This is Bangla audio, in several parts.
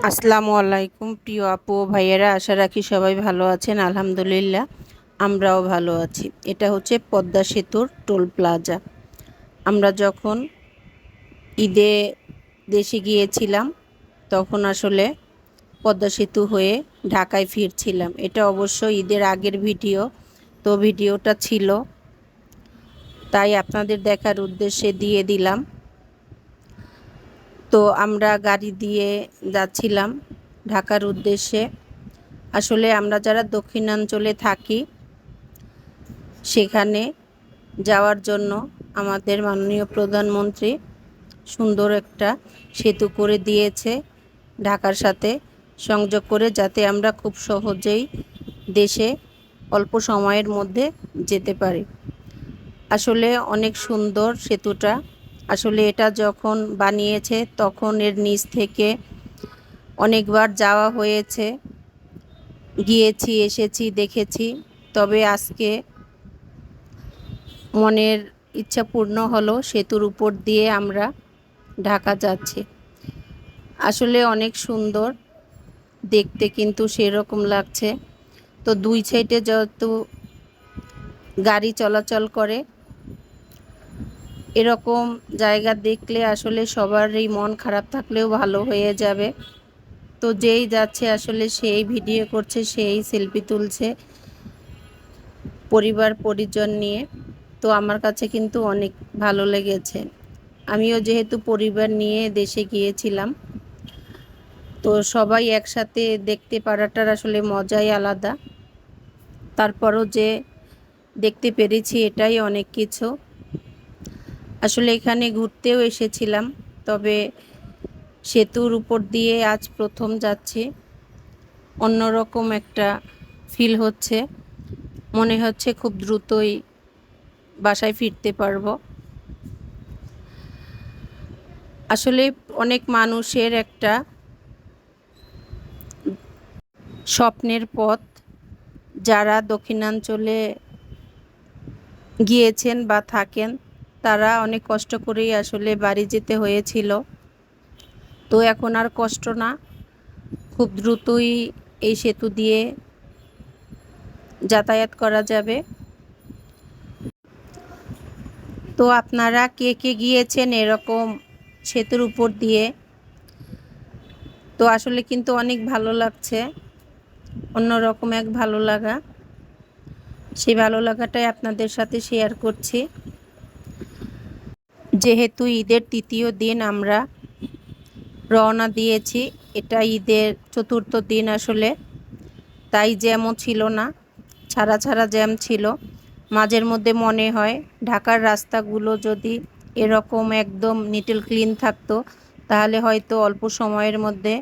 আসসালামু আলাইকুম প্রিয় আপু ভাইয়েরা, আশা রাখি সবাই ভালো আছেন। আলহামদুলিল্লাহ আমরাও ভালো আছি। এটা হচ্ছে পদ্মা সেতুর টোল প্লাজা। আমরা যখন ঈদে দেশে গিয়েছিলাম তখন আসলে পদ্মা সেতু হয়ে ঢাকায় ফিরছিলাম। এটা অবশ্য ঈদের আগের ভিডিও, তো ভিডিওটা ছিল তাই আপনাদের দেখার উদ্দেশ্যে দিয়ে দিলাম। তো আমরা গাড়ি দিয়ে যাচ্ছিলাম ঢাকার উদ্দেশ্যে। আসলে আমরা যারা দক্ষিণাঞ্চলে থাকি সেখানে যাওয়ার জন্য আমাদের মাননীয় প্রধানমন্ত্রী সুন্দর একটা সেতু করে দিয়েছে ঢাকার সাথে সংযোগ করে, যাতে আমরা খুব সহজেই দেশে অল্প সময়ের মধ্যে যেতে পারি। আসলে অনেক সুন্দর সেতুটা। আসলে এটা যখন বানিয়েছে তখন এর নিচ থেকে অনেকবার যাওয়া হয়েছে, গিয়েছি, এসেছি, দেখেছি। তবে আজকে মনের ইচ্ছা পূর্ণ হলো, সেতুর উপর দিয়ে আমরা ঢাকা যাচ্ছি। আসলে অনেক সুন্দর দেখতে, কিন্তু সেরকম লাগছে। তো দুই সাইডে যত গাড়ি চলাচল করে, এরকম জায়গা দেখলে আসলে সবারই মন খারাপ থাকলেও ভালো হয়ে যাবে। তো যেই যাচ্ছে আসলে সেই ভিডিও করছে, সেই সেলফি তুলছে পরিবার পরিজন নিয়ে। তো আমার কাছে কিন্তু অনেক ভালো লেগেছে। আমিও যেহেতু পরিবার নিয়ে দেশে গিয়েছিলাম, তো সবাই একসাথে দেখতে পারাটার আসলে মজাই আলাদা। তারপরও যে দেখতে পেরেছি এটাই অনেক কিছু। আসলে এখানে ঘুরতেও এসেছিলাম, তবে সেতুর উপর দিয়ে আজ প্রথম যাচ্ছি। অন্যরকম একটা ফিল হচ্ছে, মনে হচ্ছে খুব দ্রুতই বাসায় ফিরতে পারবো। আসলে অনেক মানুষের একটা স্বপ্নের পথ। যারা দক্ষিণাঞ্চলে গিয়েছেন বা থাকেন তারা অনেক কষ্ট করেই আসলে বাড়ি যেতে হয়েছিল। তো এখন আর কষ্ট না, খুব দ্রুতই এই সেতু দিয়ে যাতায়াত করা যাবে। তো আপনারা কে কে গিয়েছেন এরকম সেতুর উপর দিয়ে? তো আসলে কিন্তু অনেক ভালো লাগছে, অন্যরকম এক ভালো লাগা। সেই ভালো লাগাটাই আপনাদের সাথে শেয়ার করছি। যেহেতু ঈদের তৃতীয় দিন আমরা রওনা দিয়েছি, এটা ঈদের চতুর্থ দিন আসলে, তাই জ্যামও ছিল না, ছাড়া ছাড়া জ্যাম ছিল। মাঝের মধ্যে মনে হয় ঢাকার রাস্তাগুলো যদি এরকম একদম নিটেল ক্লিন থাকতো, তাহলে হয়তো অল্প সময়ের মধ্যে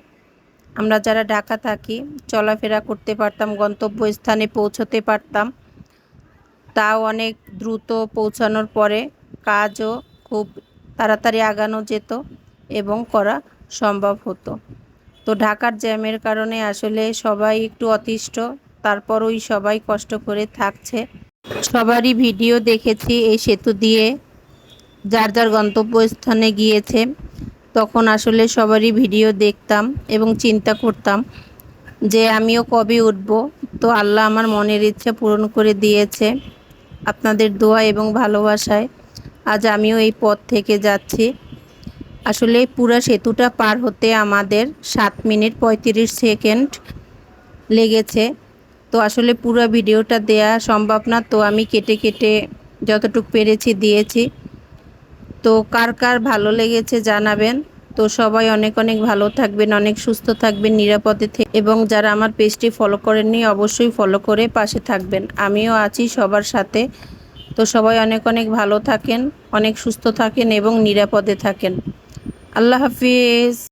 আমরা যারা ঢাকা থাকি চলাফেরা করতে পারতাম, গন্তব্যস্থানে পৌঁছতে পারতাম। তাও অনেক দ্রুত পৌঁছানোর পরে কাজও খুব তাড়াতাড়ি আগানো যেত এবং করা সম্ভব হতো। তো ঢাকার জ্যামের কারণে আসলে সবাই একটু অতিষ্ঠ, তারপরই সবাই কষ্ট করে থাকছে। সবারই ভিডিও দেখেছি এই সেতু দিয়ে যার যার গন্তব্যস্থানে গিয়েছে, তখন আসলে সবারই ভিডিও দেখতাম এবং চিন্তা করতাম যে আমিও কবে উঠব। তো আল্লাহ আমার মনের ইচ্ছা পূরণ করে দিয়েছে। আপনাদের দোয়া এবং ভালোবাসায় আজ আমিও এই পথ থেকে যাচ্ছি। আসলে পুরো সেতুটা পার হতে আমাদের 7 মিনিট 35 সেকেন্ড লেগেছে। তো আসলে পুরো ভিডিওটা দেয়া সম্ভব না, তো আমি কেটে কেটে যতটুকু পেরেছি দিয়েছি। তো কার কার ভালো লেগেছে জানাবেন। তো সবাই অনেক অনেক ভালো থাকবেন, অনেক সুস্থ থাকবেন, নিরাপদে এবং যারা আমার পেজটি ফলো করেননি অবশ্যই ফলো করে পাশে থাকবেন। আমিও আছি সবার সাথে। তো সবাই অনেক অনেক ভালো থাকেন, অনেক সুস্থ থাকেন এবং নিরাপদে থাকেন। আল্লাহ হাফিজ।